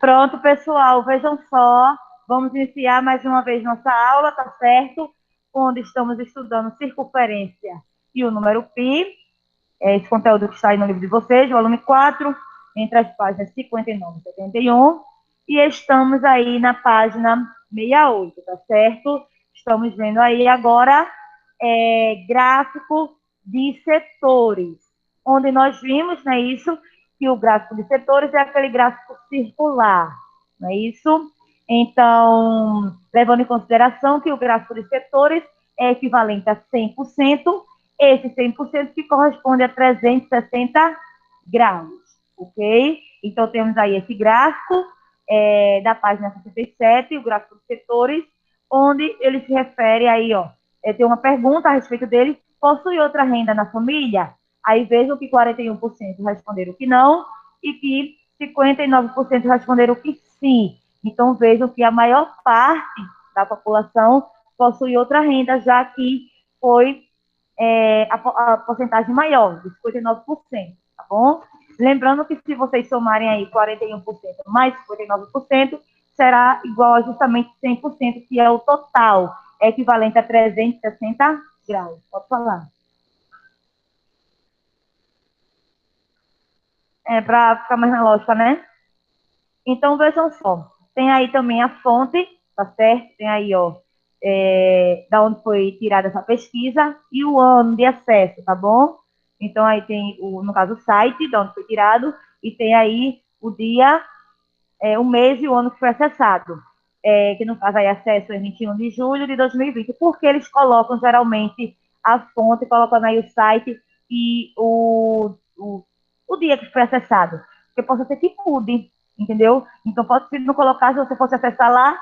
Pronto, pessoal, vejam só. Vamos iniciar mais uma vez nossa aula, tá certo? Onde estamos estudando circunferência e o número π. Esse conteúdo que está aí no livro de vocês, volume 4, entre as páginas 59 e 71. E estamos aí na página 68, tá certo? Estamos vendo aí agora gráfico de setores, onde nós vimos, não é isso? Que o gráfico de setores é aquele gráfico circular, não é isso? Então, levando em consideração que o gráfico de setores é equivalente a 100%, esse 100% que corresponde a 360 graus, ok? Então, temos aí esse gráfico da página 67, o gráfico de setores, onde ele se refere aí, ó, tem uma pergunta a respeito dele, possui outra renda na família? Aí vejam que 41% responderam que não e que 59% responderam que sim. Então vejam que a maior parte da população possui outra renda, já que foi a porcentagem maior, de 59%, tá bom? Lembrando que se vocês somarem aí 41% mais 59%, será igual a justamente 100%, que é o total, é equivalente a 360 graus. Pode falar. Para ficar mais na lógica, né? Então, vejam só. Tem aí também a fonte, tá certo? Tem aí, ó, da onde foi tirada essa pesquisa e o ano de acesso, tá bom? Então, aí tem, no caso, o site, da onde foi tirado, e tem aí o dia, o mês e o ano que foi acessado. Que no caso aí acesso é 21 de julho de 2020. Porque eles colocam geralmente a fonte, colocando aí o site e o dia que foi acessado. Porque pode ser que mude, entendeu? Então pode ser não colocar, se você fosse acessar lá,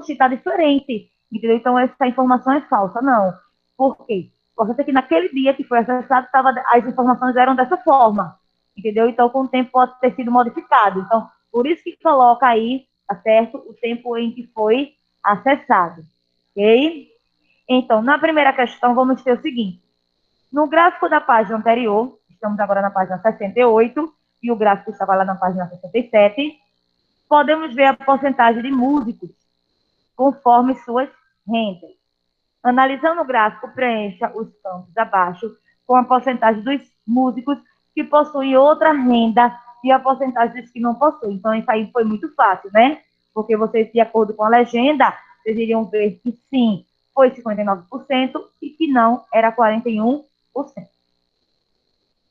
está diferente, entendeu? Então essa informação é falsa, não. Por quê? Pode ser que naquele dia que foi acessado, as informações eram dessa forma, entendeu? Então com o tempo pode ter sido modificado. Então, por isso que coloca aí, tá certo? O tempo em que foi acessado, ok? Então, na primeira questão, vamos ter o seguinte. No gráfico da página anterior, estamos agora na página 68, e o gráfico estava lá na página 67, podemos ver a porcentagem de músicos conforme suas rendas. Analisando o gráfico, preencha os campos abaixo com a porcentagem dos músicos que possuem outra renda e a porcentagem dos que não possuem. Então, isso aí foi muito fácil, né? Porque vocês, de acordo com a legenda, vocês iriam ver que sim, foi 59% e que não era 41%.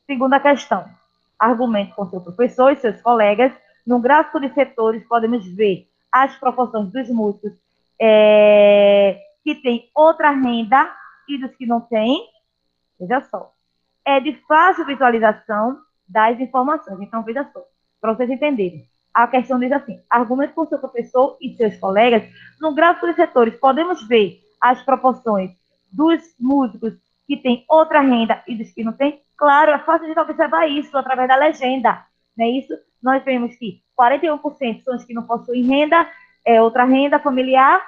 Segunda questão. Argumente com seu professor e seus colegas. No gráfico de setores, podemos ver as proporções dos músicos que têm outra renda e dos que não têm. Veja só. É de fácil visualização das informações. Então, veja só, para vocês entenderem. A questão diz assim: argumente com seu professor e seus colegas. No gráfico de setores, podemos ver as proporções dos músicos que têm outra renda e dos que não têm. Claro, é fácil de observar isso através da legenda. Não é isso? Nós vemos que 41% são os que não possuem renda, outra renda familiar,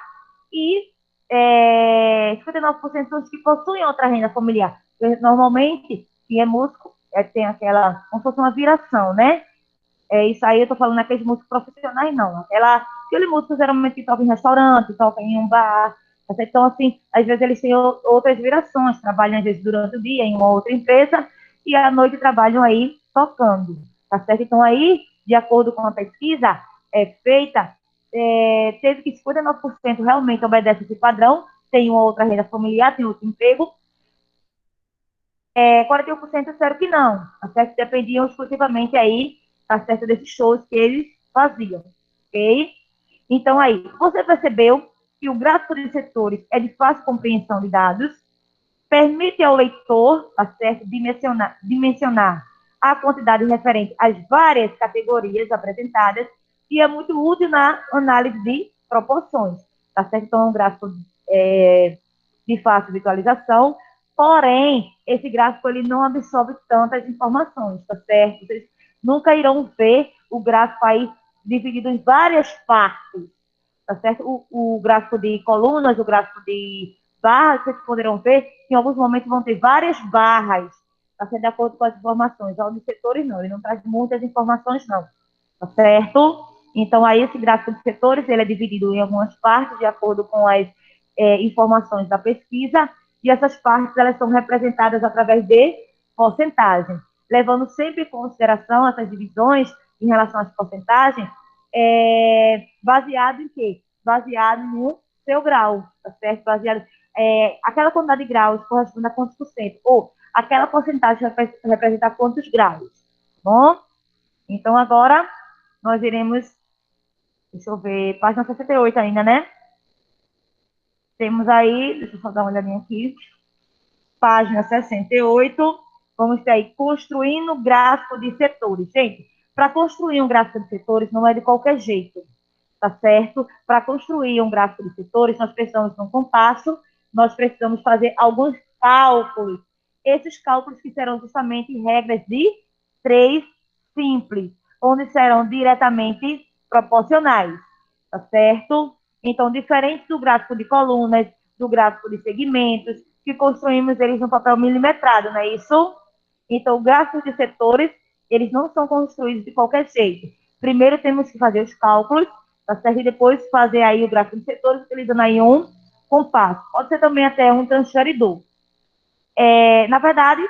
e 59% são os que possuem outra renda familiar. Normalmente, quem é músico tem aquela, como se fosse uma viração, né? Isso aí eu tô falando aqueles músicos profissionais, não. Aquele músico geralmente que toca em restaurante, toca em um bar. Então, assim, às vezes eles têm outras virações, trabalham às vezes durante o dia em uma outra empresa e à noite trabalham aí tocando, tá certo? Então, aí, de acordo com a pesquisa feita, teve que 59% realmente obedece esse padrão, tem uma outra renda familiar, tem outro emprego, 41% disseram que não, tá certo? Dependiam exclusivamente aí, tá certo, desses shows que eles faziam, ok? Então aí, você percebeu que o gráfico de setores é de fácil compreensão de dados, permite ao leitor, tá certo, dimensionar a quantidade referente às várias categorias apresentadas e é muito útil na análise de proporções, tá certo? Então, é um gráfico de fácil visualização, porém, esse gráfico ele não absorve tantas informações, tá certo? Vocês nunca irão ver o gráfico aí dividido em várias partes, tá certo? O gráfico de colunas, o gráfico de barras, vocês poderão ver que em alguns momentos vão ter várias barras, tá certo? De acordo com as informações. Já os setores não, ele não traz muitas informações não, tá certo? Então, aí, esse gráfico de setores, ele é dividido em algumas partes, de acordo com as informações da pesquisa, e essas partes, elas são representadas através de porcentagem, levando sempre em consideração essas divisões em relação às porcentagens, baseado em quê? Baseado no seu grau, tá certo? Baseado, aquela quantidade de graus corresponde a quantos por cento, ou aquela porcentagem representa quantos graus, tá bom? Então, agora, nós iremos, deixa eu ver, página 68 ainda, né? Temos aí, deixa eu só dar uma olhadinha aqui, página 68, vamos ter aí, construindo gráfico de setores. Gente, para construir um gráfico de setores não é de qualquer jeito, tá certo? Para construir um gráfico de setores, nós precisamos de um compasso, nós precisamos fazer alguns cálculos. Esses cálculos que serão justamente regras de 3 simples, onde serão diretamente proporcionais, tá certo? Então, diferente do gráfico de colunas, do gráfico de segmentos, que construímos eles no papel milimetrado, não é isso? Então, gráficos de setores, eles não são construídos de qualquer jeito. Primeiro temos que fazer os cálculos, tá certo? E depois fazer aí o gráfico de setores, utilizando aí um compasso. Pode ser também até um transferidor. Na verdade,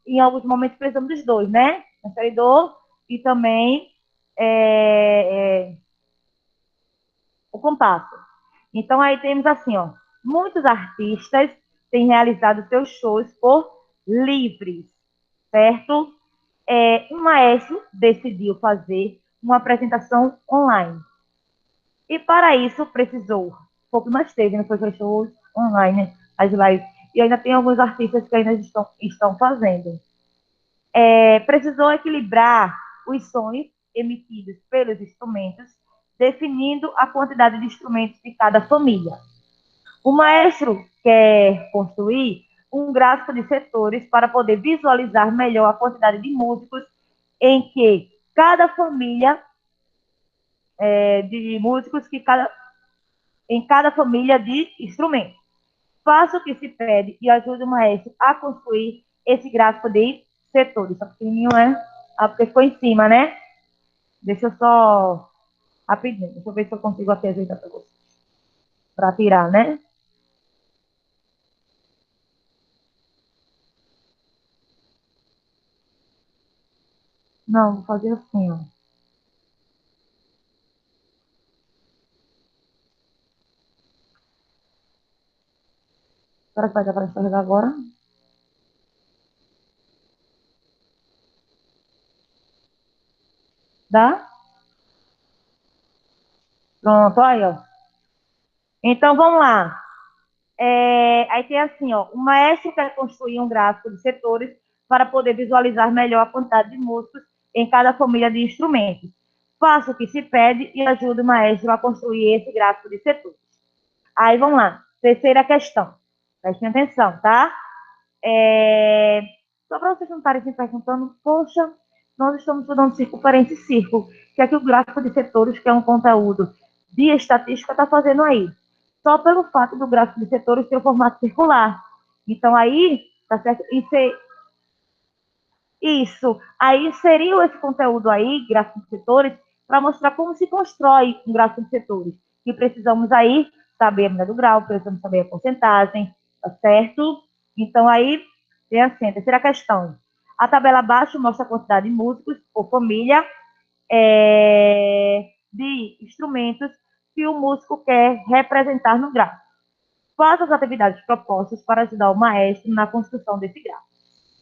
em alguns momentos precisamos dos dois, né? Transferidor e também o compasso. Então, aí temos assim, ó, muitos artistas têm realizado seus shows por livres, certo? Um maestro decidiu fazer uma apresentação online. E para isso precisou, foi o que mais teve, né? Foi os shows online, as lives. E ainda tem alguns artistas que ainda estão fazendo. Precisou equilibrar os sons emitidos pelos instrumentos, definindo a quantidade de instrumentos de cada família. O maestro quer construir um gráfico de setores para poder visualizar melhor a quantidade de músicos em que cada família de músicos em cada família de instrumentos. Faça o que se pede e ajude o maestro a construir esse gráfico de setores. Só pequenininho, né? Porque ficou em cima, né? Deixa eu só rapidinho. Deixa eu ver se eu consigo aqui ajeitar para vocês. Para tirar, né? Não, vou fazer assim, ó. Será que vai dar para enxergar agora? Dá? Pronto, aí, ó. Então, vamos lá. Aí tem assim, ó, o maestro quer construir um gráfico de setores para poder visualizar melhor a quantidade de músicos em cada família de instrumentos. Faça o que se pede e ajude o maestro a construir esse gráfico de setores. Aí vamos lá, terceira questão. Prestem atenção, tá? Só para vocês não estarem se perguntando, poxa, nós estamos estudando circunferência e círculo, que é que o gráfico de setores, que é um conteúdo de estatística, está fazendo aí. Só pelo fato do gráfico de setores ter o formato circular. Então, aí, tá certo? Isso. Aí, inseriu esse conteúdo aí, gráfico de setores, para mostrar como se constrói um gráfico de setores. E precisamos aí saber a medida do grau, precisamos saber a porcentagem, tá certo? Então, aí, tem assim, a terceira questão. A tabela abaixo mostra a quantidade de músicos por família de instrumentos que o músico quer representar no gráfico. Quais as atividades propostas para ajudar o maestro na construção desse gráfico?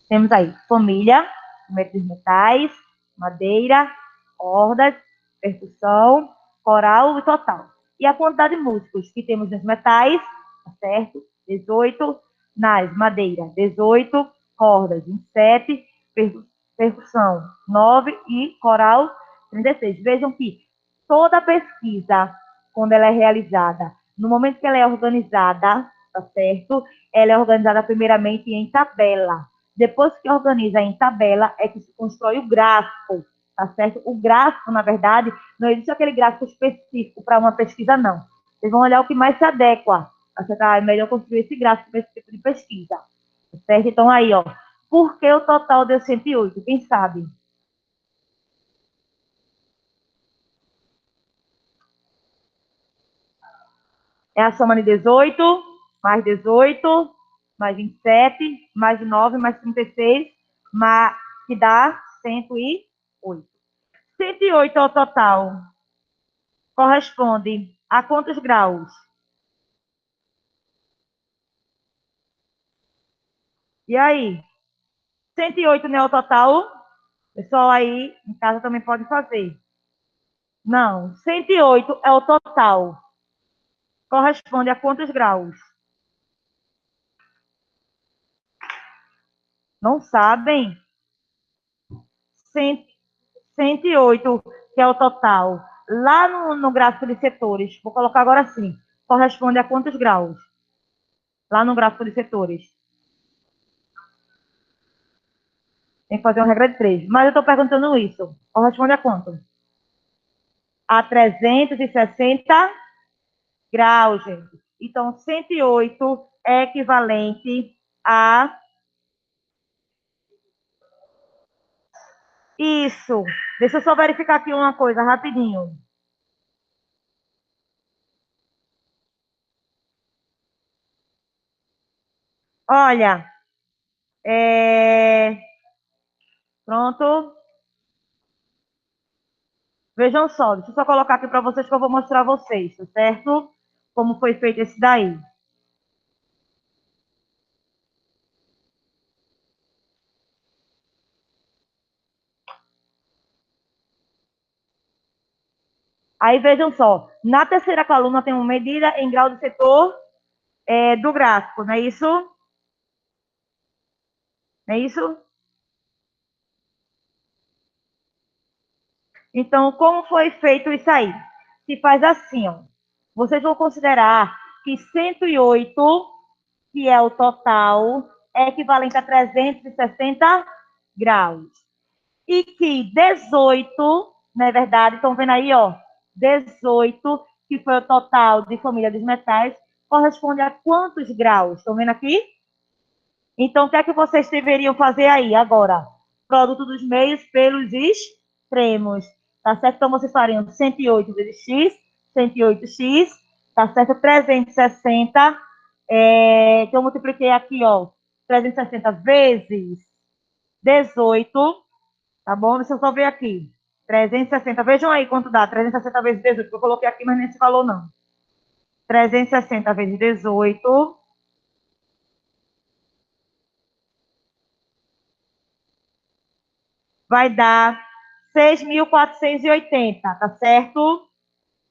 Temos aí família, instrumentos metais, madeira, cordas, percussão, coral e total. E a quantidade de músicos que temos nos metais, tá certo? 18, nas madeira, 18, cordas, 27, percussão, 9 e coral, 36. Vejam que toda pesquisa, quando ela é realizada, no momento que ela é organizada, tá certo? Ela é organizada primeiramente em tabela. Depois que organiza em tabela, é que se constrói o gráfico, tá certo? O gráfico, na verdade, não existe aquele gráfico específico para uma pesquisa, não. Vocês vão olhar o que mais se adequa. É melhor construir esse gráfico para esse tipo de pesquisa, tá certo? Então, aí, ó, por que o total deu 108? Quem sabe? É a soma de 18, mais 27, mais 9, mais 36, que dá 108. 108 ao total corresponde a quantos graus? E aí? 108 não é o total? O pessoal aí em casa também pode fazer. Não, 108 é o total. Corresponde a quantos graus? Não sabem? 100, 108, que é o total. Lá no gráfico de setores, vou colocar agora assim, corresponde a quantos graus? Lá no gráfico de setores. Tem que fazer uma regra de 3. Mas eu estou perguntando isso. Corresponde a quanto? A 360 graus, gente. Então, 108 é equivalente a isso. Deixa eu só verificar aqui uma coisa rapidinho. Olha, pronto. Vejam só, deixa eu só colocar aqui para vocês que eu vou mostrar a vocês, tá certo? Como foi feito esse daí. Aí vejam só, na terceira coluna tem uma medida em grau de setor do gráfico, não é isso? Não é isso? Então, como foi feito isso aí? Se faz assim, ó. Vocês vão considerar que 108, que é o total, é equivalente a 360 graus. E que 18, não é verdade? Estão vendo aí, ó? 18, que foi o total de família dos metais, corresponde a quantos graus? Estão vendo aqui? Então, o que é que vocês deveriam fazer aí agora? Produto dos meios pelos extremos. Tá certo? Então, vocês fariam 108 vezes x, 108x, tá certo? 360, que eu multipliquei aqui, ó, 360 vezes 18, tá bom? Deixa eu só ver aqui. 360, vejam aí quanto dá. 360 vezes 18, que eu coloquei aqui, mas nem se falou, não. 360 vezes 18 vai dar 6.480, tá certo?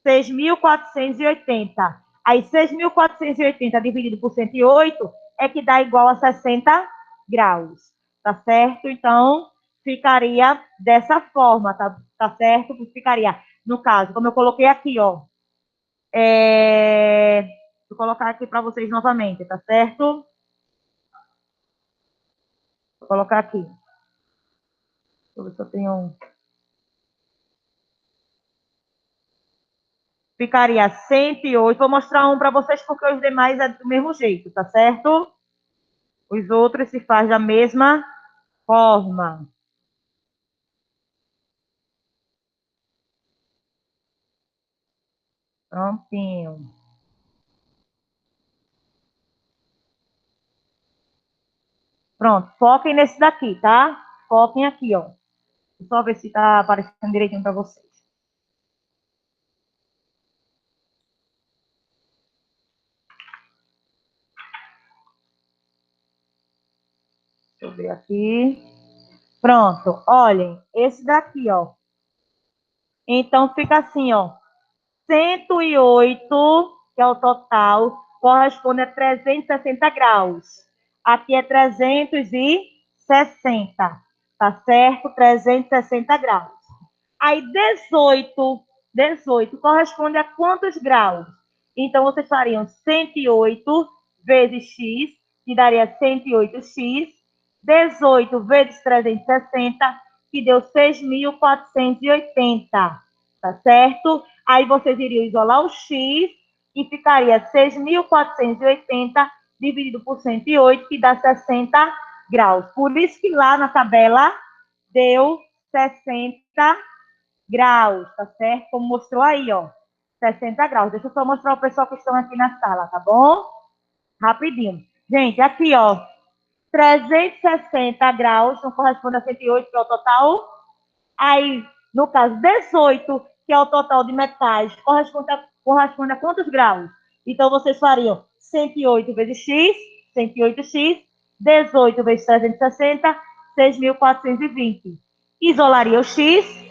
6.480. Aí 6.480 dividido por 108 é que dá igual a 60 graus, tá certo? Então, ficaria dessa forma, tá certo? Ficaria, no caso, como eu coloquei aqui, ó. Vou colocar aqui para vocês novamente, tá certo? Vou colocar aqui. Deixa eu ver se eu tenho um. Ficaria 108. Vou mostrar um para vocês porque os demais é do mesmo jeito, tá certo? Os outros se faz da mesma forma. Prontinho. Pronto, foquem nesse daqui, tá? Foquem aqui, ó. Vou só ver se tá aparecendo direitinho para vocês. Deixa eu ver aqui. Pronto, olhem, esse daqui, ó. Então fica assim, ó. 108, que é o total, corresponde a 360 graus. Aqui é 360, tá certo? 360 graus. Aí 18 corresponde a quantos graus? Então, vocês fariam 108 vezes x, que daria 108x, 18 vezes 360, que deu 6.480, tá certo? Aí vocês iriam isolar o x e ficaria 6.480 dividido por 108, que dá 60 graus. Por isso que lá na tabela deu 60 graus, tá certo? Como mostrou aí, ó. 60 graus. Deixa eu só mostrar o pessoal que estão aqui na sala, tá bom? Rapidinho. Gente, aqui, ó, 360 graus, não corresponde a 108, que é o total. Aí, no caso, 18, que é o total de metais, corresponde a quantos graus? Então, vocês fariam 108 vezes x, 108x, 18 vezes 360, 6.420. Isolaria o x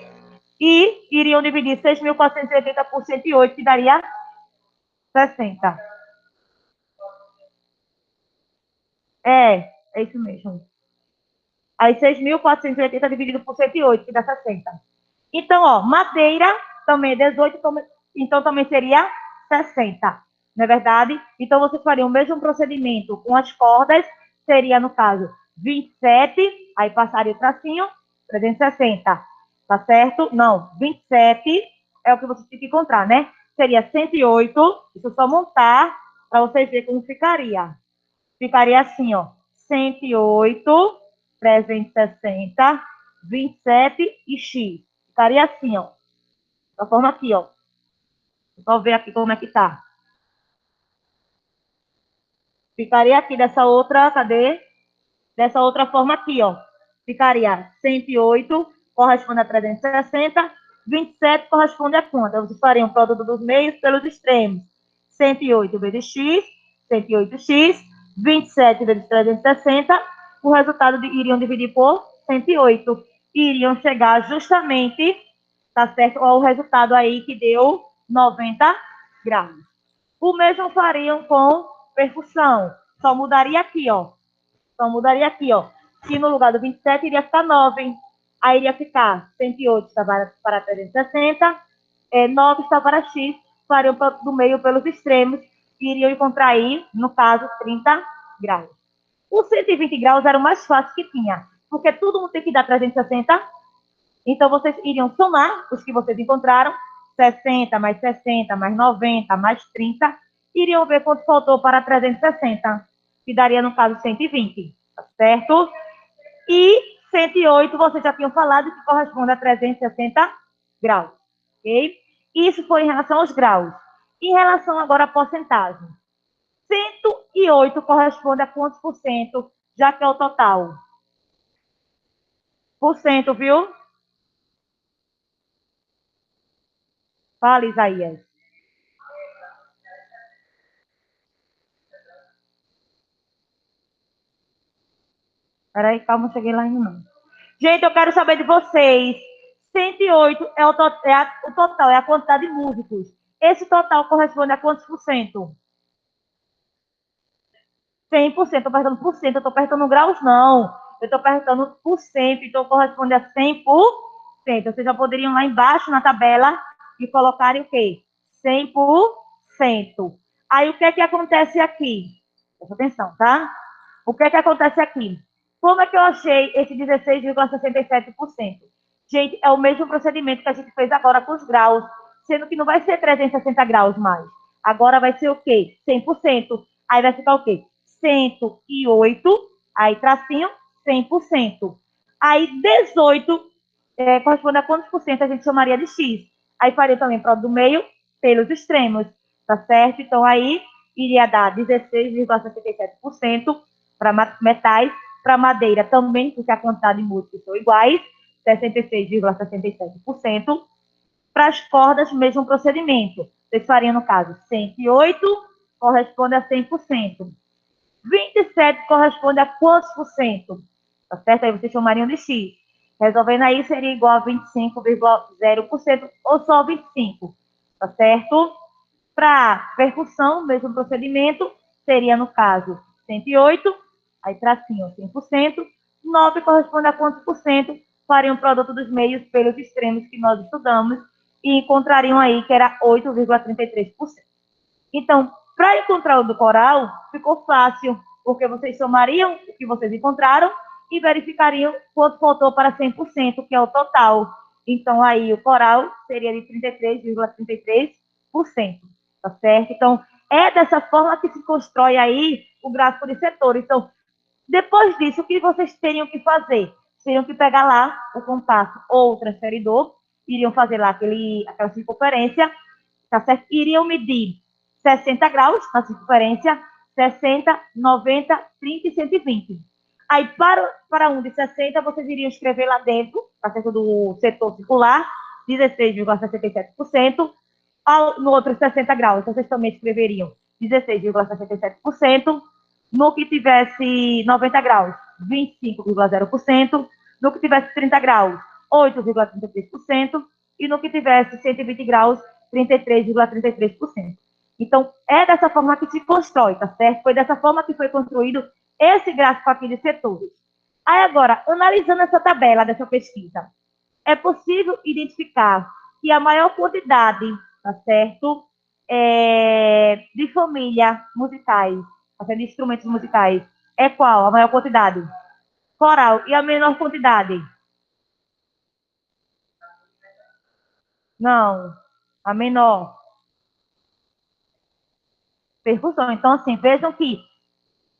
e iriam dividir 6.480 por 108, que daria 60. É isso mesmo. Aí 6.480 dividido por 108, que dá 60. Então, ó, madeira também é 18, então também seria 60, não é verdade? Então, vocês fariam o mesmo procedimento com as cordas, seria, no caso, 27, aí passaria o tracinho, 360, tá certo? Não, 27 é o que vocês têm que encontrar, né? Seria 108, deixa eu só montar para vocês verem como ficaria. Ficaria assim, ó, 108, 360, 27 e x. Ficaria assim, ó, da forma aqui, ó. Só ver aqui como é que tá. Ficaria aqui dessa outra, cadê? Dessa outra forma aqui, ó. Ficaria 108, corresponde a 360, 27 corresponde a quanto? Vocês fariam o produto dos meios pelos extremos. 108 vezes x, 108x, 27 vezes 360, o resultado iriam dividir por 108. Iriam chegar justamente, tá certo? Ao resultado aí que deu 90 graus. O mesmo fariam com percussão. Só mudaria aqui, ó. Só mudaria aqui, ó. Que no lugar do 27 iria ficar 9. Aí iria ficar 108 está para 360, 9 está para x, fariam do meio pelos extremos, e iriam encontrar aí, no caso, 30 graus. O 120 graus era o mais fácil que tinha, porque todo mundo tem que dar 360, então vocês iriam somar os que vocês encontraram, 60 mais 60 mais 90 mais 30, iriam ver quanto faltou para 360, que daria, no caso, 120, tá certo? E 108, vocês já tinham falado, que corresponde a 360 graus, ok? Isso foi em relação aos graus. Em relação agora à porcentagem, 108 corresponde a quantos por cento, já que é o total? Por cento, viu? Fala, Isaías. Peraí, calma, eu cheguei lá ainda não. Gente, eu quero saber de vocês. 108 é o total, é a quantidade de músicos. Esse total corresponde a quantos por cento? 100%. Estou perguntando por cento, eu estou perguntando graus, não. Eu estou perguntando por cento, então corresponde a 100%. Vocês já poderiam lá embaixo na tabela e colocarem o quê? 100%. Aí o que é que acontece aqui? Presta atenção, tá? O que é que acontece aqui? Como é que eu achei esse 16,67%? Gente, é o mesmo procedimento que a gente fez agora com os graus, sendo que não vai ser 360 graus mais. Agora vai ser o quê? 100%. Aí vai ficar o quê? 108, aí tracinho, 100%. Aí 18 corresponde a quantos por cento a gente chamaria de X. Aí faria também para do meio pelos extremos, tá certo? Então aí iria dar 16,67% para metais, para madeira também, porque a quantidade de músculos são iguais, 66,67%. Para as cordas, mesmo procedimento. Vocês fariam, no caso, 108 corresponde a 100%. 27 corresponde a quantos por cento? Tá certo? Aí vocês chamariam de X. Resolvendo aí, seria igual a 25,0% ou só 25%. Tá certo? Para percussão, mesmo procedimento, seria, no caso, 108, aí tracinho 100%, 9 corresponde a quantos por cento? Fariam o produto dos meios pelos extremos que nós estudamos e encontrariam aí que era 8,33%. Então, para encontrar o do coral, ficou fácil, porque vocês somariam o que vocês encontraram e verificariam quanto faltou para 100%, que é o total. Então, aí o coral seria de 33,33%, tá certo? Então, é dessa forma que se constrói aí o gráfico de setor. Então, depois disso, o que vocês teriam que fazer? Teriam que pegar lá o compasso ou o transferidor, iriam fazer lá aquela circunferência, tá certo? Iriam medir 60 graus na circunferência, 60, 90, 30 e 120. Aí, para um de 60, vocês iriam escrever lá dentro, tá certo? Do setor circular, 16,67%. No outro, 60 graus, vocês também escreveriam 16,67%. No que tivesse 90 graus, 25,0%. No que tivesse 30 graus, 8,33%. E no que tivesse 120 graus, 33,33%. Então, é dessa forma que se constrói, tá certo? Foi dessa forma que foi construído esse gráfico aqui de setores. Aí agora, analisando essa tabela dessa pesquisa, é possível identificar que a maior quantidade, tá certo, de família musicais, tá certo? De instrumentos musicais, é qual a maior quantidade? Coral. E a menor quantidade? Não, a menor. Percussão. Então, assim, vejam que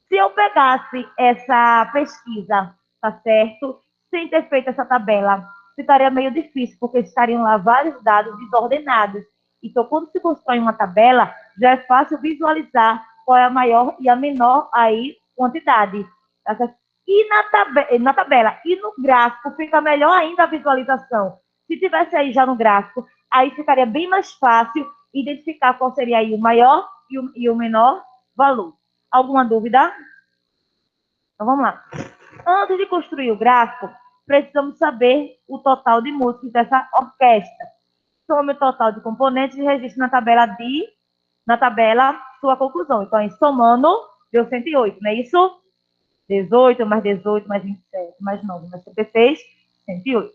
se eu pegasse essa pesquisa, tá certo, sem ter feito essa tabela, ficaria meio difícil, porque estariam lá vários dados desordenados. Então, quando se constrói uma tabela, já é fácil visualizar qual é a maior e a menor aí quantidade. Tá certo? E na tabela e no gráfico fica melhor ainda a visualização. Se tivesse aí já no gráfico, aí ficaria bem mais fácil identificar qual seria aí o maior e o menor valor. Alguma dúvida? Então vamos lá. Antes de construir o gráfico, precisamos saber o total de músicos dessa orquestra. Some o total de componentes e registre na tabela sua conclusão. Então, aí, somando, deu 108, não é isso? 18 mais 18 mais 27 mais 9 mais 76, 108.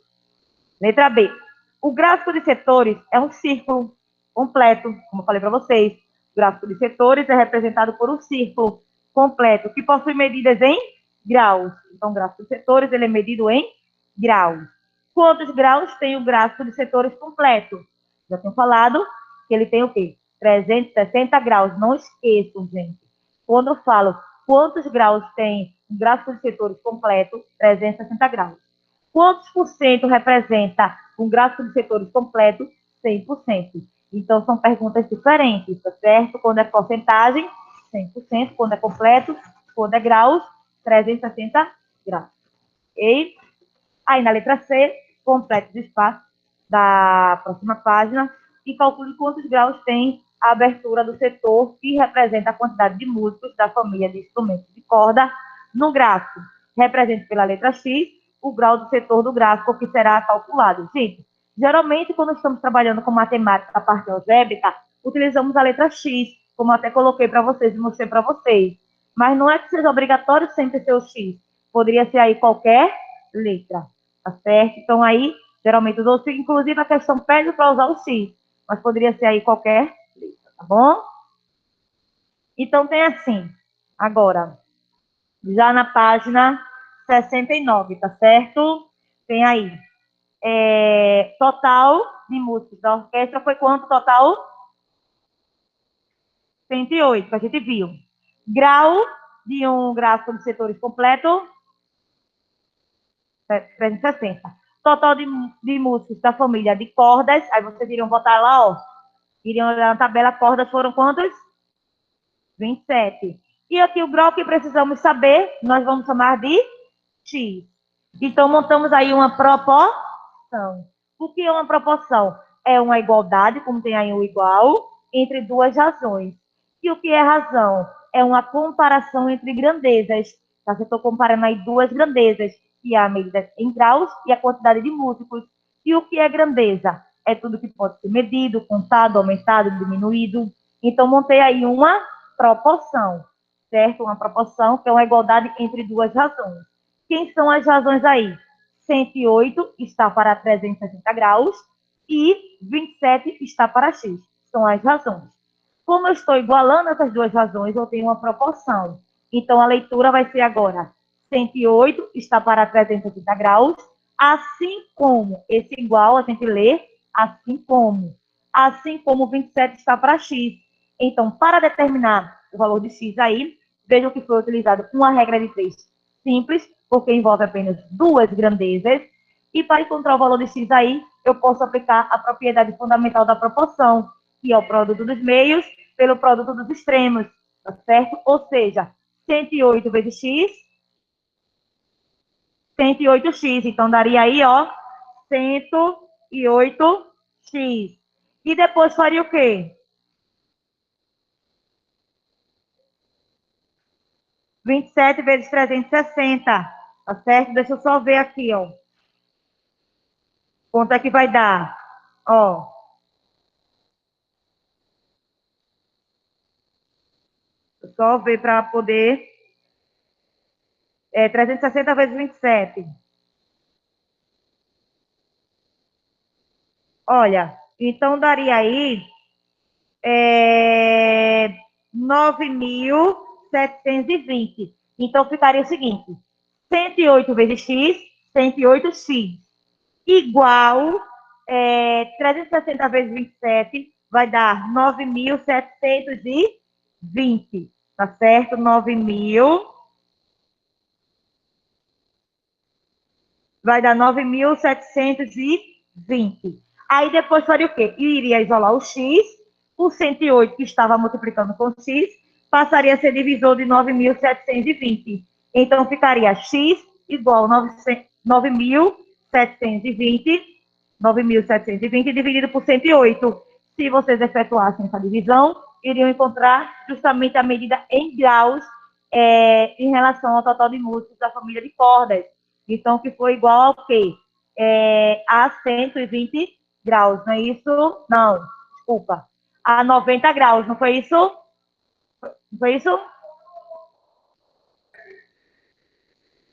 Letra B. O gráfico de setores é um círculo completo, como eu falei para vocês. O gráfico de setores é representado por um círculo completo, que possui medidas em graus. Então, o gráfico de setores ele é medido em graus. Quantos graus tem o gráfico de setores completo? Já tenho falado que ele tem o quê? 360 graus. Não esqueçam, gente. Quando eu falo quantos graus tem o gráfico de setores completo, 360 graus. Quantos por cento representa um gráfico de setores completo? 100%. Então, são perguntas diferentes, tá certo? Quando é porcentagem, 100%. Quando é completo, quando é graus, 360 graus. E aí, na letra C, complete o espaço da próxima página e calcule quantos graus tem a abertura do setor que representa a quantidade de músicos da família de instrumentos de corda no gráfico. Represente pela letra X o grau do setor do gráfico que será calculado. Gente, geralmente, quando estamos trabalhando com matemática, a parte algébrica, utilizamos a letra X, como eu até coloquei para vocês e mostrei para vocês. Mas não é que seja obrigatório sempre ser o X. Poderia ser aí qualquer letra, tá certo? Então, aí, geralmente, os outros, inclusive, a questão pede para usar o X, mas poderia ser aí qualquer letra, tá bom? Então, tem assim, agora, já na página 69, tá certo? Tem aí, total de músicos da orquestra foi quanto total? 108, que a gente viu. Grau de um gráfico de setores completo, 360. Total de músicos da família de cordas, aí vocês iriam botar lá, ó, iriam olhar na tabela, cordas foram quantas? 27. E aqui o grau que precisamos saber, nós vamos chamar de X. Então, montamos aí uma proporção. O que é uma proporção? É uma igualdade, como tem aí o igual, entre duas razões. E o que é razão? É uma comparação entre grandezas. Tá? Eu estou comparando aí duas grandezas, que é a medida em graus e a quantidade de múltiplos. E o que é grandeza? É tudo que pode ser medido, contado, aumentado, diminuído. Então, montei aí uma proporção, certo? Uma proporção que é uma igualdade entre duas razões. Quem são as razões aí? 108 está para 360 graus e 27 está para x. São as razões. Como eu estou igualando essas duas razões, eu tenho uma proporção. Então, a leitura vai ser agora 108 está para 360 graus, assim como esse igual, a gente lê assim como 27 está para x. Então, para determinar o valor de x aí, vejam que foi utilizado uma regra de 3 simples, porque envolve apenas duas grandezas. E para encontrar o valor de x aí, eu posso aplicar a propriedade fundamental da proporção, aqui, ó, o produto dos meios pelo produto dos extremos, tá certo? Ou seja, 108 vezes x, 108x. Então, daria aí, ó, 108x. E depois faria o quê? 27 vezes 360, tá certo? Deixa eu só ver aqui, ó. Quanto é que vai dar? Ó. Só ver para poder. 360 vezes 27. Olha, então daria aí 9.720. Então ficaria o seguinte: 108 vezes x, 108x, igual 360 vezes 27, vai dar 9.720, tá certo? 9.000, vai dar 9.720. Aí depois faria o quê? Iria isolar o x, o 108 que estava multiplicando com x, passaria a ser divisor de 9.720. Então ficaria x igual 9.720 dividido por 108. Se vocês efetuassem essa divisão, iriam encontrar justamente a medida em graus em relação ao total de múltiplos da família de cordas. Então, que foi igual ao quê? A 120 graus, não é isso? Não, desculpa. A 90 graus, não foi isso? Não foi isso?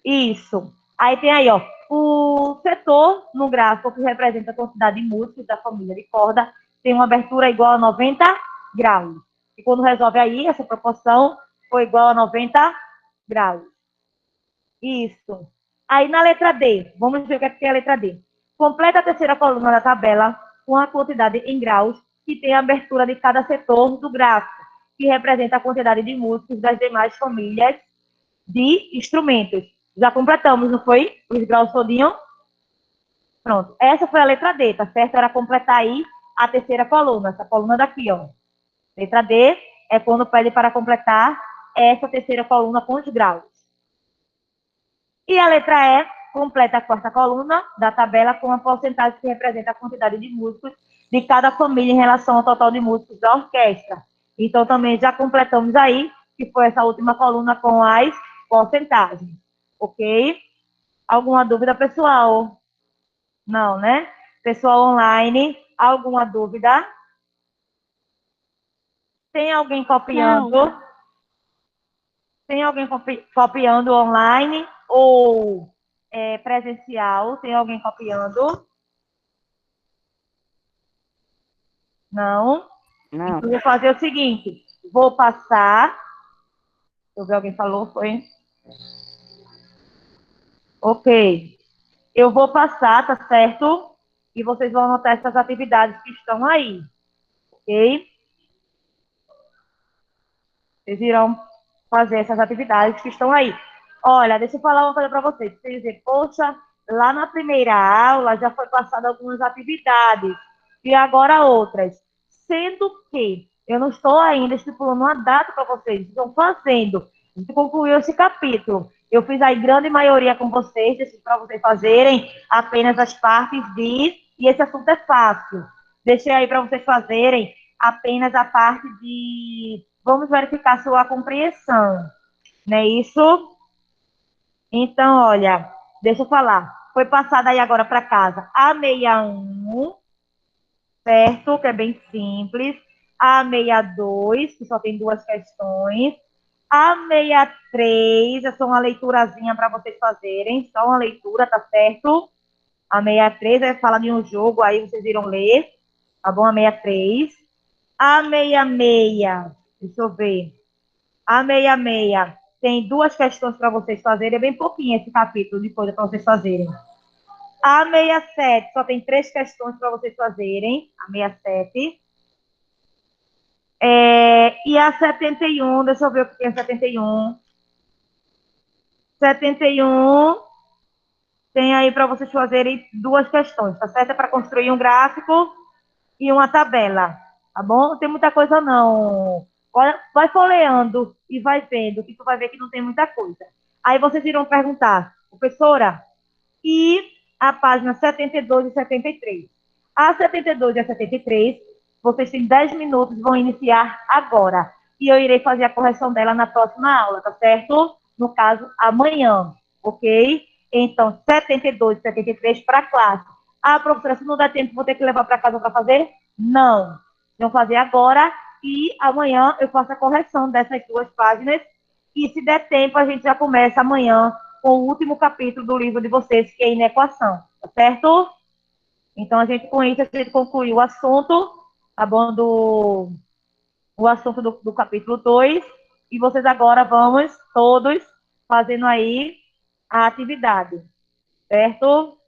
Isso. Aí tem aí, ó, o setor no gráfico que representa a quantidade de múltiplos da família de corda tem uma abertura igual a 90 graus. E quando resolve aí, essa proporção foi igual a 90 graus. Isso. Aí na letra D, vamos ver o que é a letra D. Completa a terceira coluna da tabela com a quantidade em graus que tem a abertura de cada setor do gráfico, que representa a quantidade de múltiplos das demais famílias de instrumentos. Já completamos, não foi? Os graus todinho? Pronto. Essa foi a letra D, tá certo? Era completar aí a terceira coluna, essa coluna daqui, ó. Letra D é quando pede para completar essa terceira coluna com os graus. E a letra E completa a quarta coluna da tabela com a porcentagem que representa a quantidade de músicos de cada família em relação ao total de músicos da orquestra. Então, também já completamos aí, que foi essa última coluna com as porcentagens. Ok? Alguma dúvida, pessoal? Não, né? Pessoal online, alguma dúvida? Tem alguém copiando? Não. Tem alguém copiando online ou presencial? Tem alguém copiando? Não? Não. Então, vou fazer o seguinte: vou passar. Deixa eu ver, alguém falou, foi? Ok. Eu vou passar, tá certo? E vocês vão anotar essas atividades que estão aí, ok? Vocês irão fazer essas atividades que estão aí. Olha, deixa eu falar uma coisa para vocês. Vocês dizem, poxa, lá na primeira aula já foi passada algumas atividades e agora outras. Sendo que eu não estou ainda estipulando uma data para vocês. Estão fazendo. A gente concluiu esse capítulo. Eu fiz a grande maioria com vocês, para vocês fazerem apenas as partes de. E esse assunto é fácil. Deixei aí para vocês fazerem apenas a parte de. Vamos verificar sua compreensão. Não é isso? Então, olha, deixa eu falar. Foi passada aí agora para casa a 61, certo? Que é bem simples. A 62, que só tem duas questões. A 63, é só uma leiturazinha para vocês fazerem. Só uma leitura, tá certo? A 63 é falar de um jogo, aí vocês irão ler. Tá bom? A 63. A 66, deixa eu ver. A 66 tem duas questões para vocês fazerem. É bem pouquinho esse capítulo de coisa para vocês fazerem. A 67 só tem três questões para vocês fazerem. A 67. E a 71, deixa eu ver o que tem a 71. 71 tem aí para vocês fazerem duas questões, tá certo? É para construir um gráfico e uma tabela. tá bom? Não tem muita coisa, não. Olha, vai folheando e vai vendo, que tu vai ver que não tem muita coisa. Aí vocês irão perguntar, professora, e a página 72 e 73. A 72 e a 73, vocês têm 10 minutos, vão iniciar agora. E eu irei fazer a correção dela na próxima aula, tá certo? No caso, amanhã, ok? Então, 72 e 73 para a classe. Ah, professora, se não dá tempo, vou ter que levar para casa para fazer? Não. Vão fazer agora e amanhã eu faço a correção dessas duas páginas. E se der tempo, a gente já começa amanhã com o último capítulo do livro de vocês, que é inequação, tá certo? Então, com isso, a gente concluiu o assunto, tá bom? O assunto do capítulo 2. E vocês agora vamos todos fazendo aí a atividade, certo?